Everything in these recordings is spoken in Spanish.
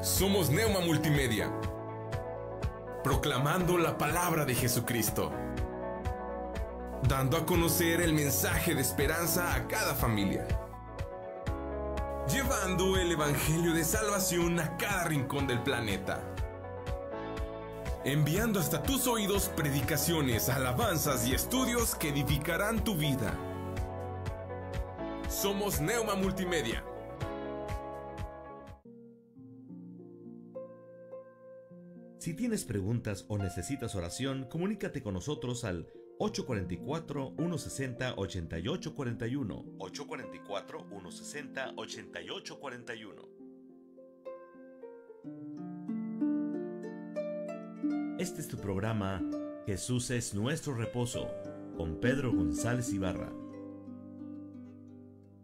Somos Neuma Multimedia, proclamando la palabra de Jesucristo, dando a conocer el mensaje de esperanza a cada familia, llevando el evangelio de salvación a cada rincón del planeta, enviando hasta tus oídos predicaciones, alabanzas y estudios que edificarán tu vida. Somos Neuma Multimedia. Si tienes preguntas o necesitas oración, comunícate con nosotros al 844-160-8841. 844-160-8841. Este es tu programa, Jesús es nuestro reposo, con Pedro González Ibarra.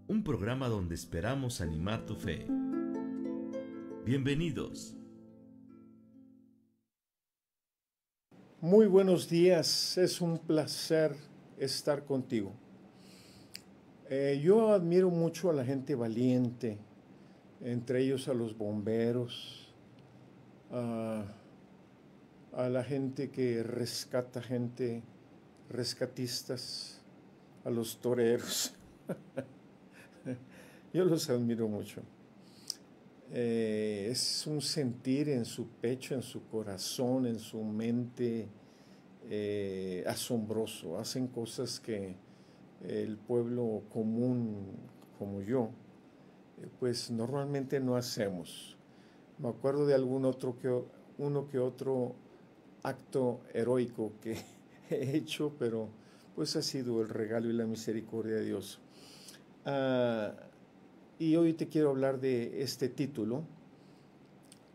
Un programa donde esperamos animar tu fe. Bienvenidos. Muy buenos días, es un placer estar contigo. Yo admiro mucho a la gente valiente, entre ellos a los bomberos, a la gente que rescata gente, rescatistas, a los toreros. Yo los admiro mucho. Es un sentir en su pecho, en su corazón, en su mente asombroso. Hacen cosas que el pueblo común como yo, pues normalmente no hacemos. Me acuerdo de uno que otro acto heroico que he hecho, pero pues ha sido el regalo y la misericordia de Dios. Y hoy te quiero hablar de este título: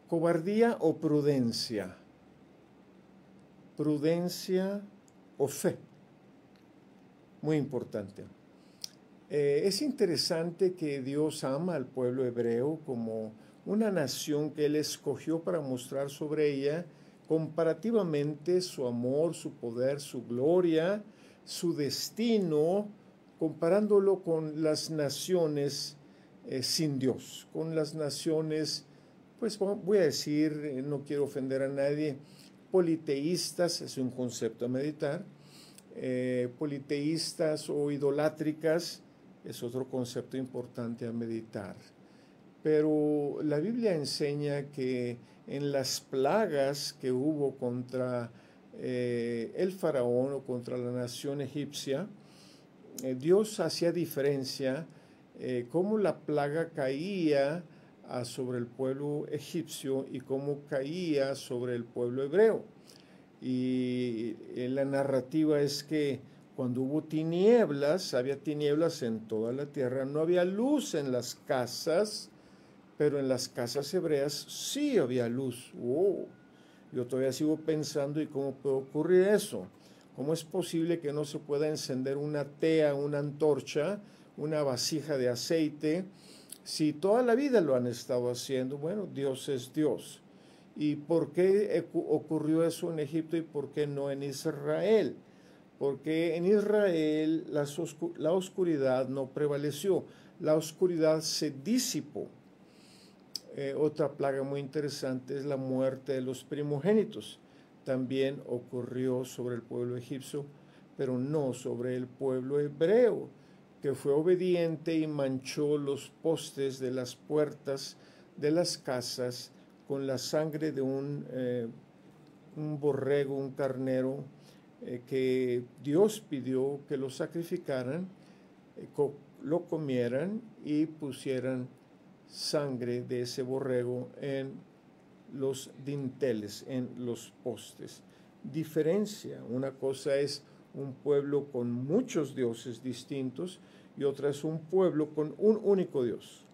¿cobardía o prudencia? ¿Prudencia o fe? Muy importante. Es interesante que Dios ama al pueblo hebreo como una nación que Él escogió para mostrar sobre ella comparativamente su amor, su poder, su gloria, su destino, comparándolo con las naciones sin Dios, con las naciones, pues voy a decir, no quiero ofender a nadie, politeístas, es un concepto a meditar, politeístas o idolátricas es otro concepto importante a meditar. Pero la Biblia enseña que en las plagas que hubo contra el faraón o contra la nación egipcia, Dios hacía diferencia cómo la plaga caía sobre el pueblo egipcio y cómo caía sobre el pueblo hebreo. Y la narrativa es que cuando hubo tinieblas, había tinieblas en toda la tierra, no había luz en las casas, pero en las casas hebreas sí había luz. ¡Wow! Yo todavía sigo pensando, ¿y cómo puede ocurrir eso? ¿Cómo es posible que no se pueda encender una tea, una antorcha, una vasija de aceite, si toda la vida lo han estado haciendo? Bueno, Dios es Dios. ¿Y por qué ocurrió eso en Egipto y por qué no en Israel? Porque en Israel la oscuridad no prevaleció, la oscuridad se disipó. Otra plaga muy interesante es la muerte de los primogénitos. También ocurrió sobre el pueblo egipcio, pero no sobre el pueblo hebreo, que fue obediente y manchó los postes de las puertas de las casas con la sangre de un borrego, un carnero, que Dios pidió que lo sacrificaran, lo comieran y pusieran sangre de ese borrego en los dinteles, en los postes. Diferencia: una cosa es un pueblo con muchos dioses distintos y otra es un pueblo con un único Dios.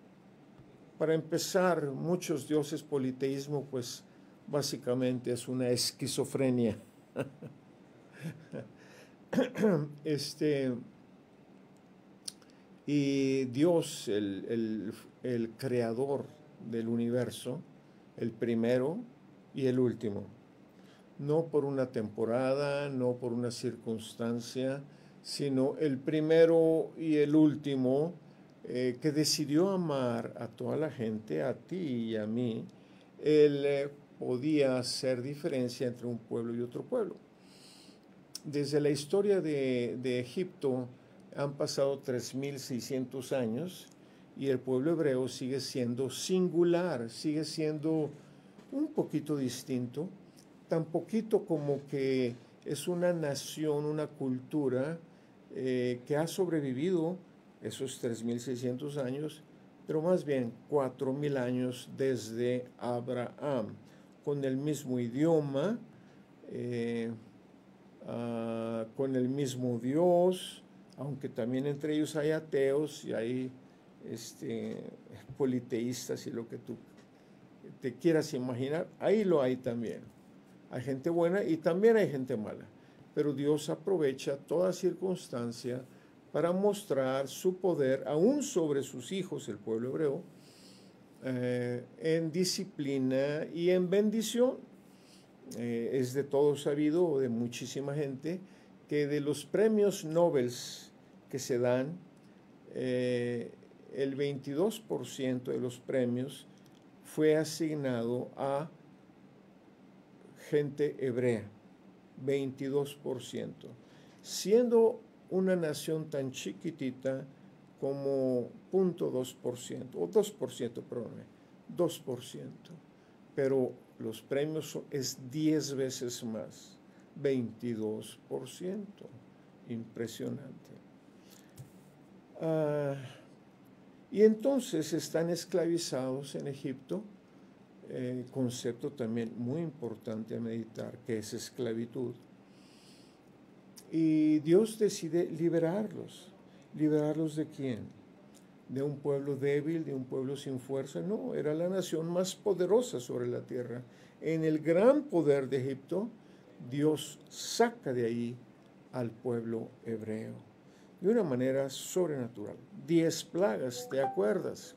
Para empezar, muchos dioses, politeísmo, pues básicamente es una esquizofrenia. Y Dios, el creador del universo, el primero y el último, no por una temporada, no por una circunstancia, sino el primero y el último, que decidió amar a toda la gente, a ti y a mí, él podía hacer diferencia entre un pueblo y otro pueblo. Desde la historia de Egipto han pasado 3.600 años y el pueblo hebreo sigue siendo singular, sigue siendo un poquito distinto, tan poquito como que es una nación, una cultura que ha sobrevivido esos 3.600 años, pero más bien 4.000 años desde Abraham, con el mismo idioma, con el mismo Dios, aunque también entre ellos hay ateos y hay politeístas y lo que tú te quieras imaginar, ahí lo hay también. Hay gente buena y también hay gente mala, pero Dios aprovecha toda circunstancia para mostrar su poder aún sobre sus hijos, el pueblo hebreo, en disciplina y en bendición. Es de todo sabido, de muchísima gente, que de los premios Nobel que se dan, el 22% de los premios fue asignado a gente hebrea, 22%, siendo una nación tan chiquitita como 0.2%, o 2%, perdóname, 2%, pero los premios es 10 veces más, 22%, impresionante. Y entonces están esclavizados en Egipto, concepto también muy importante a meditar, que es esclavitud. Y Dios decide liberarlos. ¿Liberarlos de quién? ¿De un pueblo débil, de un pueblo sin fuerza? No, era la nación más poderosa sobre la tierra. En el gran poder de Egipto, Dios saca de ahí al pueblo hebreo de una manera sobrenatural. 10 plagas, ¿te acuerdas?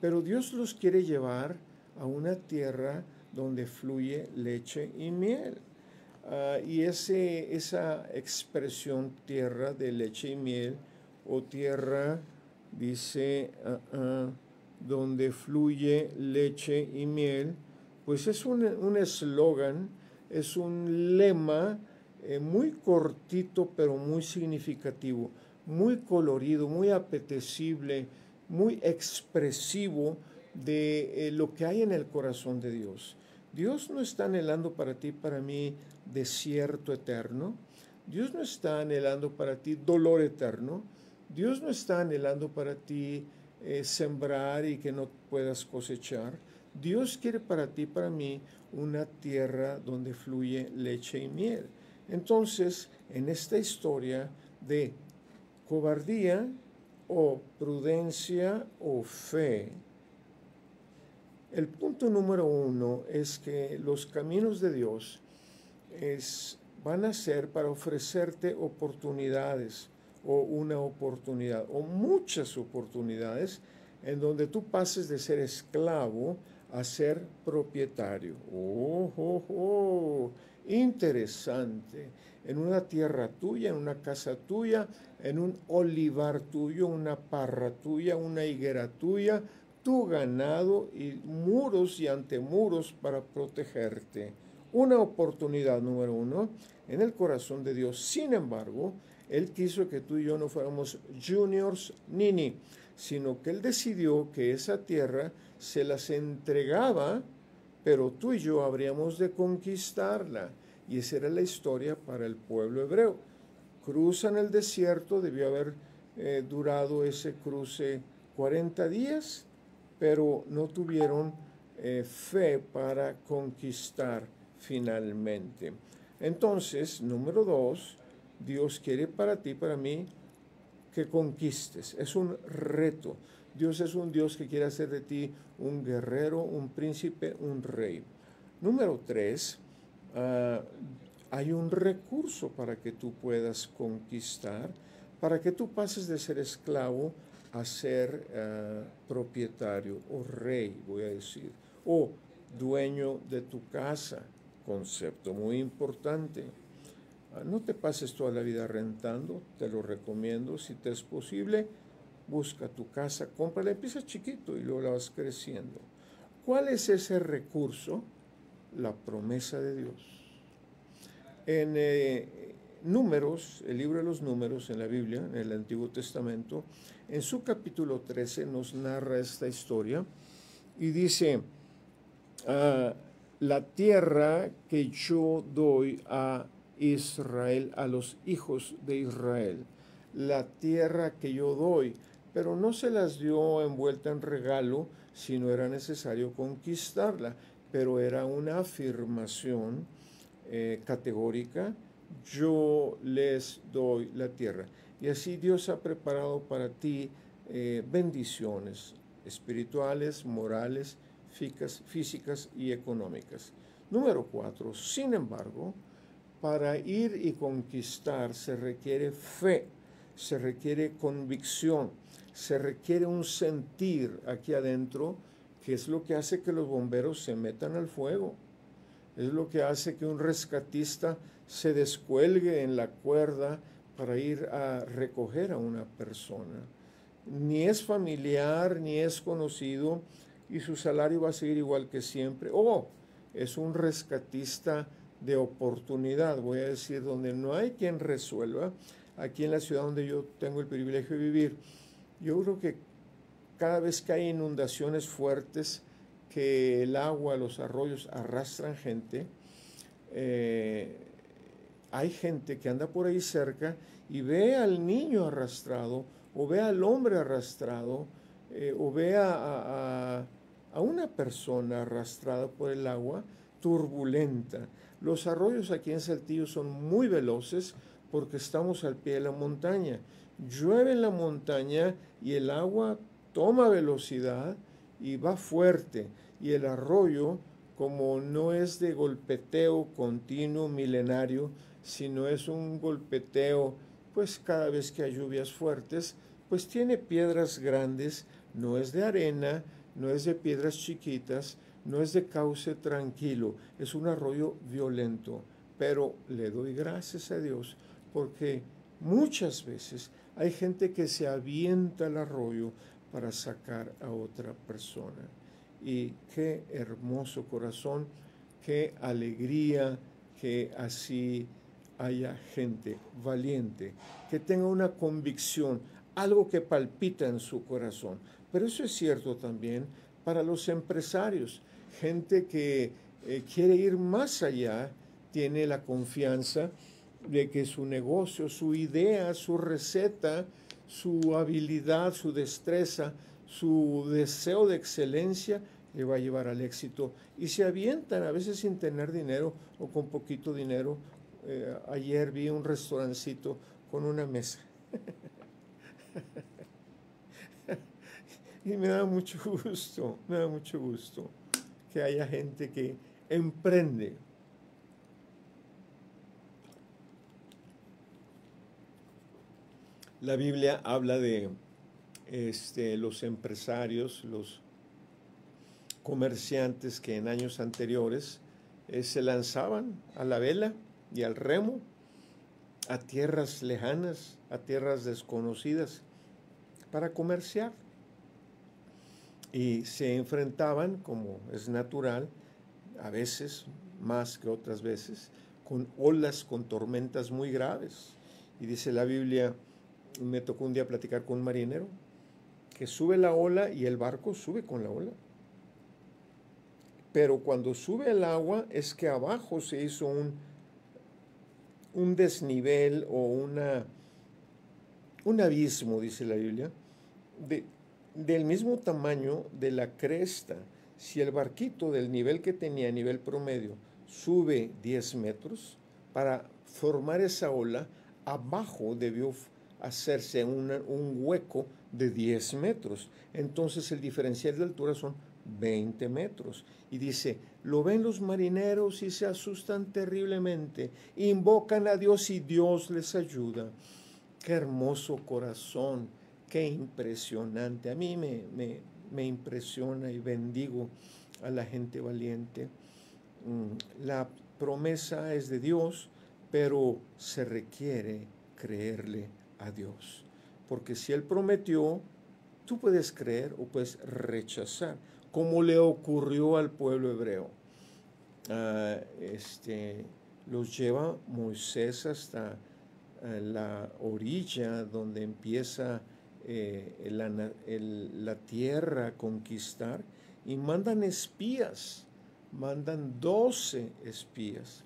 Pero Dios los quiere llevar a una tierra donde fluye leche y miel. Y esa expresión tierra de leche y miel, o tierra, dice, donde fluye leche y miel, pues es un eslogan, es un lema muy cortito pero muy significativo, muy colorido, muy apetecible, muy expresivo de lo que hay en el corazón de Dios. Dios no está anhelando para ti, para mí, desierto eterno. Dios no está anhelando para ti dolor eterno. Dios no está anhelando para ti sembrar y que no puedas cosechar. Dios quiere para ti, para mí, una tierra donde fluye leche y miel. Entonces, en esta historia de cobardía o prudencia o fe, el punto número 1 es que los caminos de Dios van a ser para ofrecerte oportunidades, o una oportunidad, o muchas oportunidades, en donde tú pases de ser esclavo a ser propietario. Interesante. En una tierra tuya, en una casa tuya, en un olivar tuyo, una parra tuya, una higuera tuya, tu ganado y muros y antemuros para protegerte. Una oportunidad número 1 en el corazón de Dios. Sin embargo, Él quiso que tú y yo no fuéramos juniors ni, sino que Él decidió que esa tierra se las entregaba, pero tú y yo habríamos de conquistarla. Y esa era la historia para el pueblo hebreo. Cruzan el desierto, debió haber durado ese cruce 40 días, pero no tuvieron fe para conquistar finalmente. Entonces, número 2, Dios quiere para ti, para mí, que conquistes. Es un reto. Dios es un Dios que quiere hacer de ti un guerrero, un príncipe, un rey. Número 3, hay un recurso para que tú puedas conquistar, para que tú pases de ser esclavo a ser propietario o rey, voy a decir, o dueño de tu casa. Concepto muy importante. No te pases toda la vida rentando, te lo recomiendo. Si te es posible, busca tu casa, cómprala, empieza chiquito y luego la vas creciendo. ¿Cuál es ese recurso? La promesa de Dios. En Números, el libro de los Números en la Biblia, en el Antiguo Testamento, en su capítulo 13 nos narra esta historia y dice, la tierra que yo doy a Israel, a los hijos de Israel, la tierra que yo doy, pero no se las dio envuelta en regalo, sino era necesario conquistarla, pero era una afirmación categórica: yo les doy la tierra. Y así Dios ha preparado para ti bendiciones espirituales, morales, físicas y económicas. Número 4, sin embargo, para ir y conquistar se requiere fe, se requiere convicción, se requiere un sentir aquí adentro, que es lo que hace que los bomberos se metan al fuego. Es lo que hace que un rescatista se descuelgue en la cuerda para ir a recoger a una persona. Ni es familiar, ni es conocido, y su salario va a seguir igual que siempre. Es un rescatista de oportunidad, voy a decir, donde no hay quien resuelva. Aquí en la ciudad donde yo tengo el privilegio de vivir, yo creo que cada vez que hay inundaciones fuertes, que el agua, los arroyos arrastran gente, hay gente que anda por ahí cerca y ve al niño arrastrado, o ve al hombre arrastrado, o ve a una persona arrastrada por el agua turbulenta. Los arroyos aquí en Saltillo son muy veloces porque estamos al pie de la montaña. Llueve en la montaña y el agua toma velocidad y va fuerte, y el arroyo, como no es de golpeteo continuo, milenario, sino es un golpeteo, pues cada vez que hay lluvias fuertes, pues tiene piedras grandes, no es de arena, no es de piedras chiquitas, no es de cauce tranquilo, es un arroyo violento. Pero le doy gracias a Dios porque muchas veces hay gente que se avienta al arroyo para sacar a otra persona. Y qué hermoso corazón, qué alegría que así haya gente valiente, que tenga una convicción, algo que palpita en su corazón. Pero eso es cierto también para los empresarios, gente que quiere ir más allá, tiene la confianza de que su negocio, su idea, su receta, su habilidad, su destreza, su deseo de excelencia le va a llevar al éxito, y se avientan a veces sin tener dinero o con poquito dinero. Ayer vi un restaurancito con una mesa y me da mucho gusto que haya gente que emprende. La Biblia habla de los empresarios, los comerciantes que en años anteriores se lanzaban a la vela y al remo a tierras lejanas, a tierras desconocidas, para comerciar. Y se enfrentaban, como es natural, a veces, más que otras veces, con olas, con tormentas muy graves. Y dice la Biblia, me tocó un día platicar con un marinero, que sube la ola y el barco sube con la ola. Pero cuando sube el agua es que abajo se hizo un desnivel o un abismo, dice la Biblia, del mismo tamaño de la cresta. Si el barquito del nivel que tenía, nivel promedio, sube 10 metros, para formar esa ola, abajo debió hacerse un hueco de 10 metros. Entonces el diferencial de altura son 20 metros. Y dice, lo ven los marineros y se asustan terriblemente, invocan a Dios y Dios les ayuda. Qué hermoso corazón, qué impresionante. A mí me impresiona y bendigo a la gente valiente. La promesa es de Dios, pero se requiere creerle a Dios. Porque si Él prometió, tú puedes creer o puedes rechazar. como le ocurrió al pueblo hebreo. Los lleva Moisés hasta la orilla donde empieza la tierra a conquistar, y mandan espías, mandan 12 espías,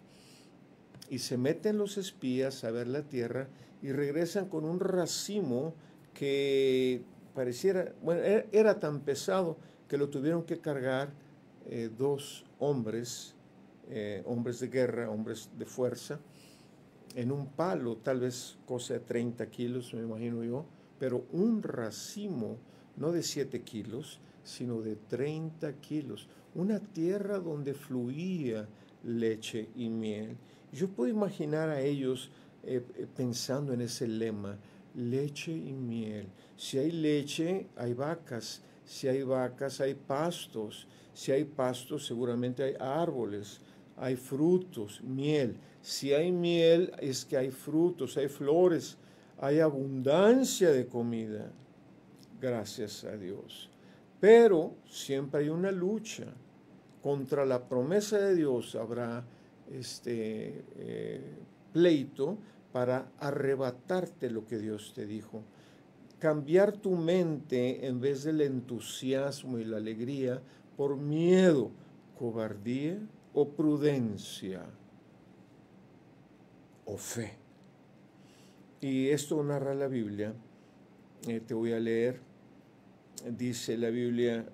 y se meten los espías a ver la tierra y regresan con un racimo que pareciera, bueno, era tan pesado que lo tuvieron que cargar 2 hombres, hombres de guerra, hombres de fuerza, en un palo, tal vez cosa de 30 kilos, me imagino yo, pero un racimo, no de 7 kilos, sino de 30 kilos. Una tierra donde fluía leche y miel. Yo puedo imaginar a ellos pensando en ese lema, leche y miel. Si hay leche, hay vacas. Si hay vacas, hay pastos. Si hay pastos, seguramente hay árboles, hay frutos, miel. Si hay miel, es que hay frutos, hay flores, hay abundancia de comida. Gracias a Dios. Pero siempre hay una lucha. Contra la promesa de Dios habrá pleito para arrebatarte lo que Dios te dijo. Cambiar tu mente en vez del entusiasmo y la alegría por miedo, cobardía o prudencia o fe. Y esto narra la Biblia. Te voy a leer. Dice la Biblia,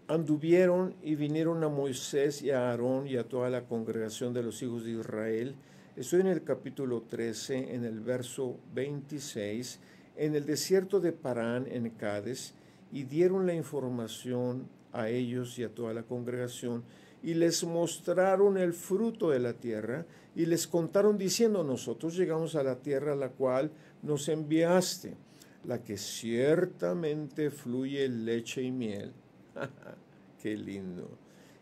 anduvieron y vinieron a Moisés y a Aarón y a toda la congregación de los hijos de Israel. Estoy en el capítulo 13, en el verso 26, en el desierto de Parán, en Cades, y dieron la información a ellos y a toda la congregación, y les mostraron el fruto de la tierra, y les contaron diciendo, nosotros llegamos a la tierra a la cual nos enviaste, la que ciertamente fluye leche y miel. ¡Qué lindo!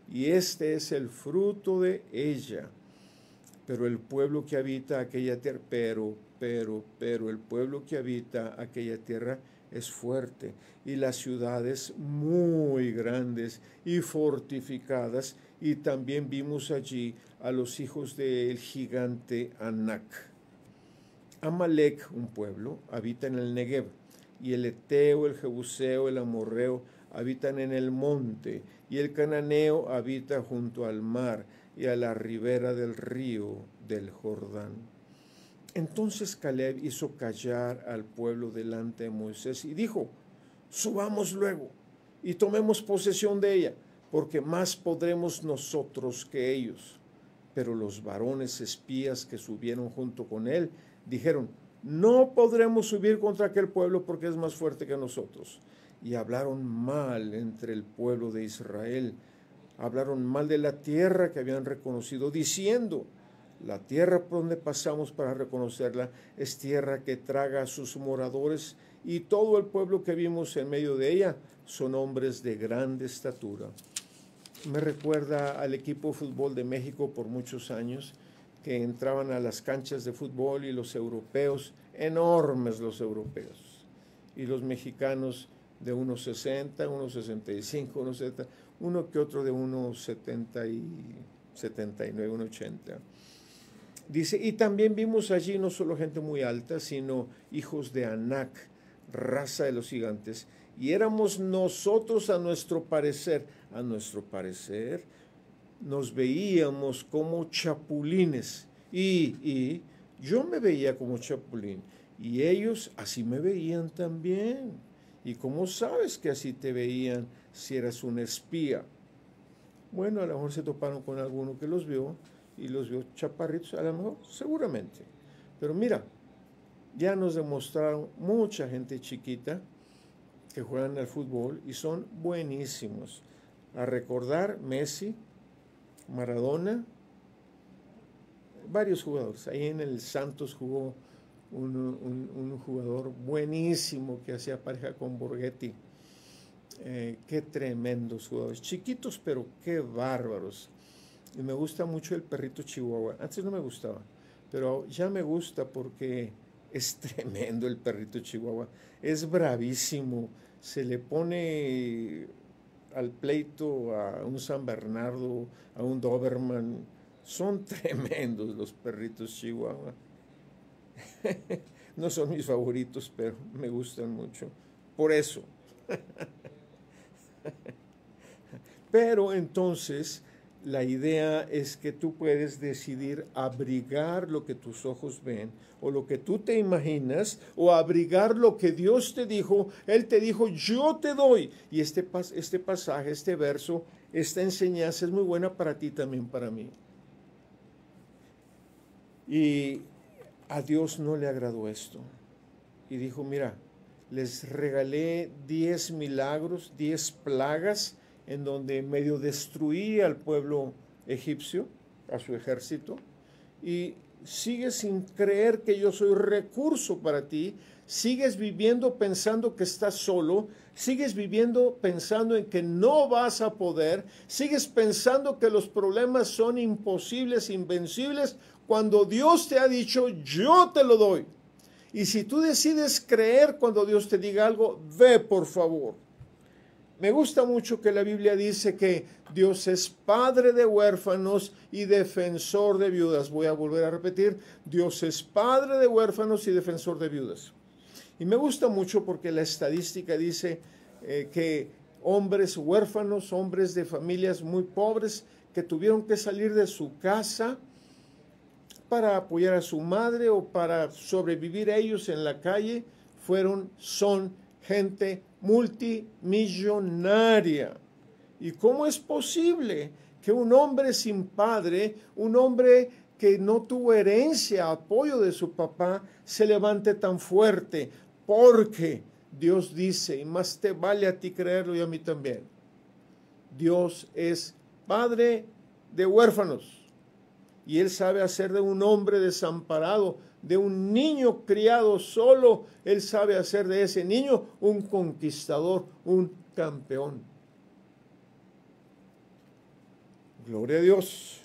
Y este es el fruto de ella. Pero el pueblo que habita aquella tierra, pero el pueblo que habita aquella tierra es fuerte, y las ciudades muy grandes y fortificadas, y también vimos allí a los hijos del gigante Anac. Amalek, un pueblo, habita en el Negev, y el Eteo, el Jebuseo, el Amorreo habitan en el monte, y el Cananeo habita junto al mar y a la ribera del río del Jordán. Entonces Caleb hizo callar al pueblo delante de Moisés y dijo, subamos luego y tomemos posesión de ella, porque más podremos nosotros que ellos. Pero los varones espías que subieron junto con él dijeron, no podremos subir contra aquel pueblo porque es más fuerte que nosotros. Y hablaron mal entre el pueblo de Israel, hablaron mal de la tierra que habían reconocido, diciendo, la tierra por donde pasamos para reconocerla es tierra que traga a sus moradores, y todo el pueblo que vimos en medio de ella son hombres de grande estatura. Me recuerda al equipo de fútbol de México por muchos años, que entraban a las canchas de fútbol y los europeos, enormes los europeos, y los mexicanos de 1.60, 1.65, 1.70, uno que otro de 1.70 y 79, 1.80. Dice, y también vimos allí no solo gente muy alta, sino hijos de Anac, raza de los gigantes, y éramos nosotros a nuestro parecer, nos veíamos como chapulines, y yo me veía como chapulín, y ellos así me veían también. ¿Y cómo sabes que así te veían si eras un espía? Bueno, a lo mejor se toparon con alguno que los vio y los vio chaparritos, a lo mejor, seguramente. Pero mira, ya nos demostraron mucha gente chiquita que juegan al fútbol y son buenísimos. A recordar, Messi, Maradona, varios jugadores. Ahí en el Santos jugó un jugador buenísimo que hacía pareja con Borghetti. Qué tremendos jugadores, chiquitos pero qué bárbaros. Y me gusta mucho el perrito Chihuahua. Antes no me gustaba, pero ya me gusta porque Es tremendo el perrito chihuahua, es bravísimo, se le pone al pleito a un San Bernardo, a un Doberman. Son tremendos los perritos chihuahua. No son mis favoritos, pero me gustan mucho. Por eso. Pero entonces la idea es que tú puedes decidir abrigar lo que tus ojos ven o lo que tú te imaginas o abrigar lo que Dios te dijo. Él te dijo, yo te doy. Y este pasaje, este verso, esta enseñanza es muy buena para ti también, para mí. Y a Dios no le agradó esto. Y dijo, mira, les regalé 10 milagros, 10 plagas, en donde medio destruí al pueblo egipcio, a su ejército, y sigues sin creer que yo soy recurso para ti, sigues viviendo pensando que estás solo, sigues viviendo pensando en que no vas a poder, sigues pensando que los problemas son imposibles, invencibles, cuando Dios te ha dicho, yo te lo doy. Y si tú decides creer cuando Dios te diga algo, ve por favor. Me gusta mucho que la Biblia dice que Dios es padre de huérfanos y defensor de viudas. Voy a volver a repetir, Dios es padre de huérfanos y defensor de viudas. Y me gusta mucho porque la estadística dice que hombres huérfanos, hombres de familias muy pobres que tuvieron que salir de su casa para apoyar a su madre o para sobrevivir ellos en la calle, son gente multimillonaria. ¿Y cómo es posible que un hombre sin padre, un hombre que no tuvo herencia, apoyo de su papá, se levante tan fuerte? Porque Dios dice, y más te vale a ti creerlo y a mí también, Dios es padre de huérfanos. Y Él sabe hacer de un hombre desamparado, de un niño criado solo, Él sabe hacer de ese niño un conquistador, un campeón. Gloria a Dios.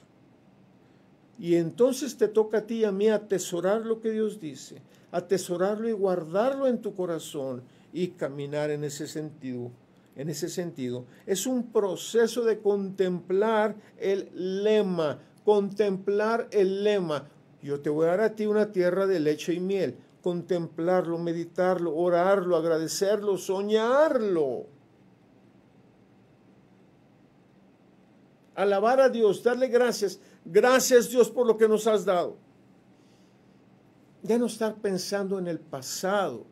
Y entonces te toca a ti y a mí atesorar lo que Dios dice, atesorarlo y guardarlo en tu corazón y caminar en ese sentido. En ese sentido, es un proceso de contemplar el lema. Contemplar el lema. Yo te voy a dar a ti una tierra de leche y miel. Contemplarlo, meditarlo, orarlo, agradecerlo, soñarlo. Alabar a Dios, darle gracias. Gracias Dios por lo que nos has dado. Ya no estar pensando en el pasado,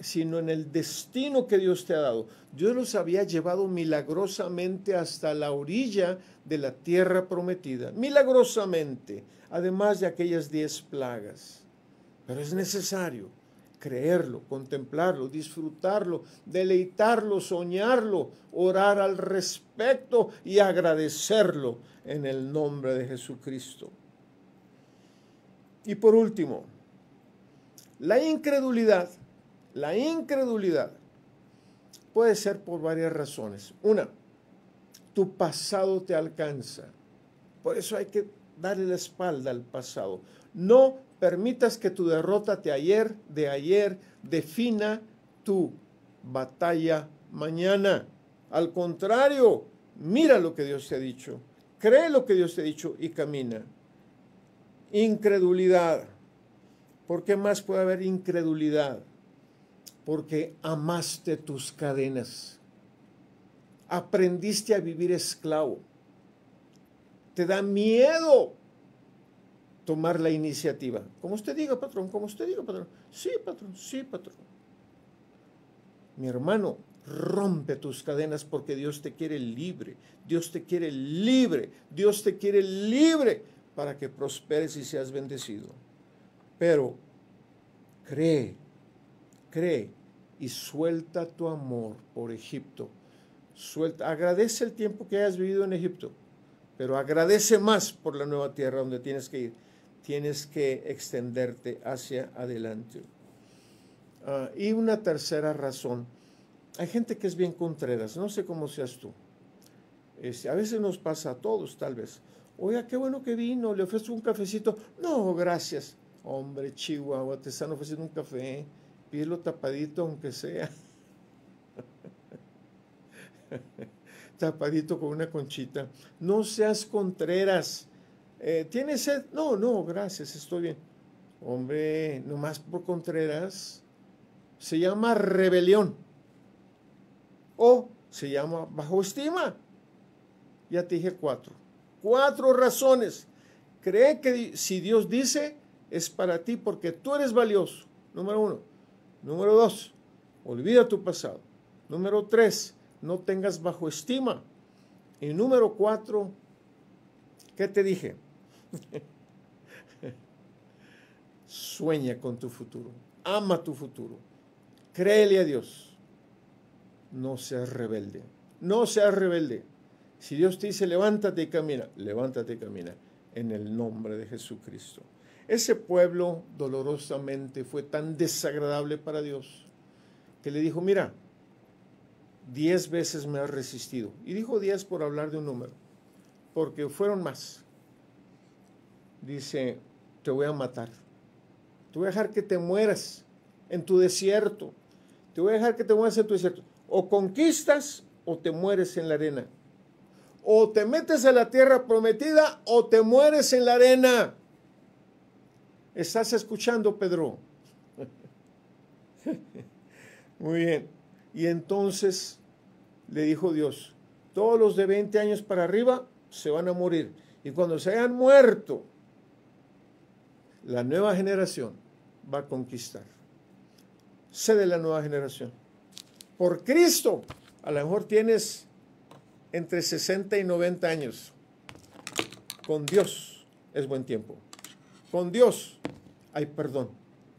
sino en el destino que Dios te ha dado. Dios los había llevado milagrosamente hasta la orilla de la tierra prometida, milagrosamente, además de aquellas 10 plagas. Pero es necesario creerlo, contemplarlo, disfrutarlo, deleitarlo, soñarlo, orar al respecto y agradecerlo en el nombre de Jesucristo. Y por último, la incredulidad puede ser por varias razones. Una, tu pasado te alcanza. Por eso hay que darle la espalda al pasado. No permitas que tu derrota de ayer defina tu batalla mañana. Al contrario, mira lo que Dios te ha dicho. Cree lo que Dios te ha dicho y camina. Incredulidad. ¿Por qué más puede haber incredulidad? Porque amaste tus cadenas, aprendiste a vivir esclavo, te da miedo tomar la iniciativa. Como usted diga, patrón, como usted diga, patrón. Sí, patrón, sí, patrón. Mi hermano, rompe tus cadenas porque Dios te quiere libre, Dios te quiere libre, Dios te quiere libre para que prosperes y seas bendecido. Pero cree y suelta tu amor por Egipto. Agradece el tiempo que hayas vivido en Egipto, pero agradece más por la nueva tierra donde tienes que ir. Tienes que extenderte hacia adelante. Y una tercera razón. Hay gente que es bien contreras, no sé cómo seas tú. A veces nos pasa a todos, tal vez. Oiga, qué bueno que vino, le ofrezco un cafecito. No, gracias. Hombre, Chihuahua, te están ofreciendo un café, pídelo tapadito aunque sea. Tapadito con una conchita. No seas contreras. ¿Tienes sed? No, no, gracias, estoy bien. Hombre, nomás por contreras. Se llama rebelión. O se llama bajo estima. Ya te dije 4. 4 razones. Cree que si Dios dice, es para ti porque tú eres valioso. Número 1. Número 2. Olvida tu pasado. Número 3. No tengas bajo estima. Y número 4. ¿Qué te dije? Sueña con tu futuro. Ama tu futuro. Créele a Dios. No seas rebelde. No seas rebelde. Si Dios te dice levántate y camina, levántate y camina en el nombre de Jesucristo. Ese pueblo dolorosamente fue tan desagradable para Dios que le dijo, mira, 10 veces me has resistido. Y dijo 10 por hablar de un número, porque fueron más. Dice, te voy a matar. Te voy a dejar que te mueras en tu desierto. Te voy a dejar que te mueras en tu desierto. O conquistas o te mueres en la arena. O te metes a la tierra prometida o te mueres en la arena. ¿Estás escuchando, Pedro? Muy bien. Y entonces le dijo Dios, todos los de 20 años para arriba se van a morir. Y cuando se hayan muerto, la nueva generación va a conquistar. Sé de la nueva generación. Por Cristo, a lo mejor tienes entre 60 y 90 años. Con Dios es buen tiempo. Con Dios hay perdón.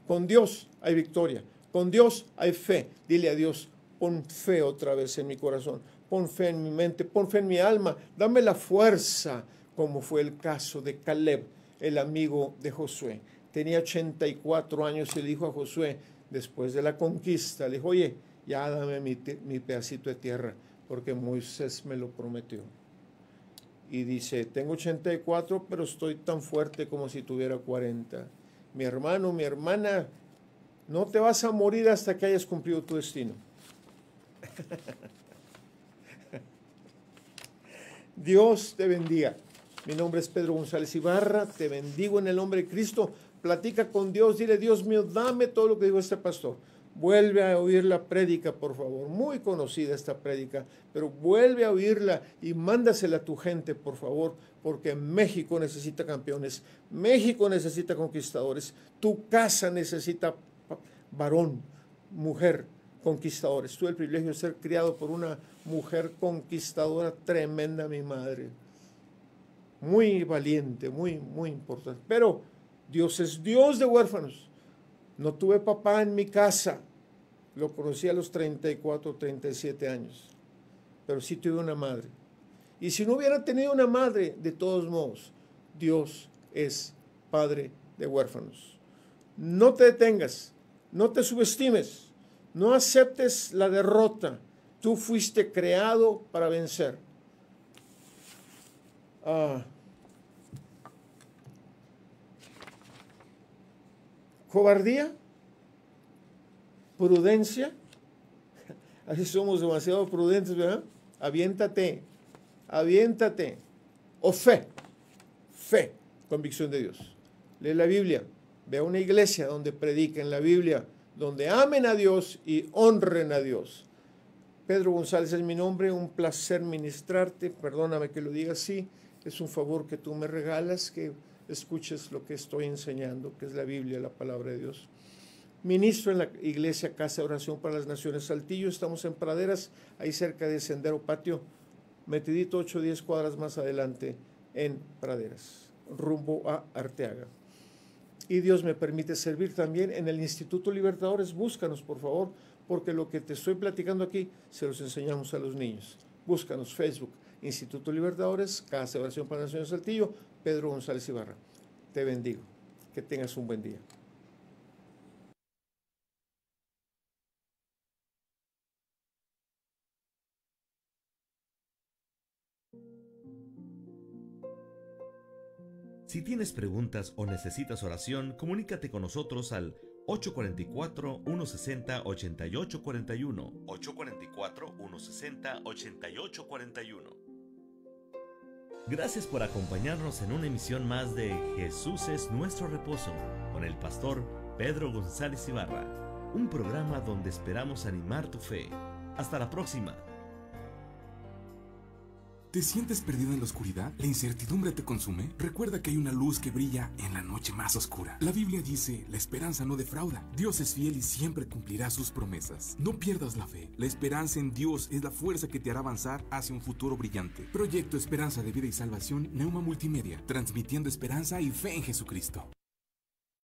Con Dios hay victoria. Con Dios hay fe. Dile a Dios, pon fe otra vez en mi corazón. Pon fe en mi mente. Pon fe en mi alma. Dame la fuerza, como fue el caso de Caleb, el amigo de Josué. Tenía 84 años y le dijo a Josué, después de la conquista, le dijo, oye, ya dame mi pedacito de tierra, porque Moisés me lo prometió. Y dice, tengo 84, pero estoy tan fuerte como si tuviera 40. Mi hermano, mi hermana, no te vas a morir hasta que hayas cumplido tu destino. Dios te bendiga. Mi nombre es Pedro González Ibarra, te bendigo en el nombre de Cristo. Platica con Dios, dile, Dios mío, dame todo lo que dijo este pastor. Vuelve a oír la prédica, por favor. Muy conocida esta prédica, pero vuelve a oírla y mándasela a tu gente, por favor, porque México necesita campeones, México necesita conquistadores, tu casa necesita varón, mujer, conquistadores. Tuve el privilegio de ser criado por una mujer conquistadora tremenda, mi madre. Muy valiente, muy, muy importante. Pero Dios es Dios de huérfanos. No tuve papá en mi casa, lo conocí a los 34, 37 años, pero sí tuve una madre. Y si no hubiera tenido una madre, de todos modos, Dios es padre de huérfanos. No te detengas, no te subestimes, no aceptes la derrota. Tú fuiste creado para vencer. Cobardía, prudencia, así somos demasiado prudentes, ¿verdad? Aviéntate, aviéntate. O fe, convicción de Dios. Lee la Biblia, ve a una iglesia donde prediquen la Biblia, donde amen a Dios y honren a Dios. Pedro González es mi nombre, un placer ministrarte, perdóname que lo diga así, es un favor que tú me regalas, que escuches lo que estoy enseñando, que es la Biblia, la palabra de Dios. Ministro en la iglesia Casa de Oración para las Naciones Saltillo, estamos en Praderas, ahí cerca de Sendero Patio, metidito 8 o 10 cuadras más adelante en Praderas, rumbo a Arteaga. Y Dios me permite servir también en el Instituto Libertadores, búscanos por favor, porque lo que te estoy platicando aquí se los enseñamos a los niños. Búscanos, Facebook, Instituto Libertadores, Casa de Oración para las Naciones Saltillo, Pedro González Ibarra. Te bendigo. Que tengas un buen día. Si tienes preguntas o necesitas oración, comunícate con nosotros al 844-160-8841. 844-160-8841. Gracias por acompañarnos en una emisión más de Jesús es nuestro reposo, con el pastor Pedro González Ibarra, un programa donde esperamos animar tu fe. Hasta la próxima. ¿Te sientes perdido en la oscuridad? ¿La incertidumbre te consume? Recuerda que hay una luz que brilla en la noche más oscura. La Biblia dice, la esperanza no defrauda. Dios es fiel y siempre cumplirá sus promesas. No pierdas la fe. La esperanza en Dios es la fuerza que te hará avanzar hacia un futuro brillante. Proyecto Esperanza de Vida y Salvación, Neuma Multimedia, transmitiendo esperanza y fe en Jesucristo.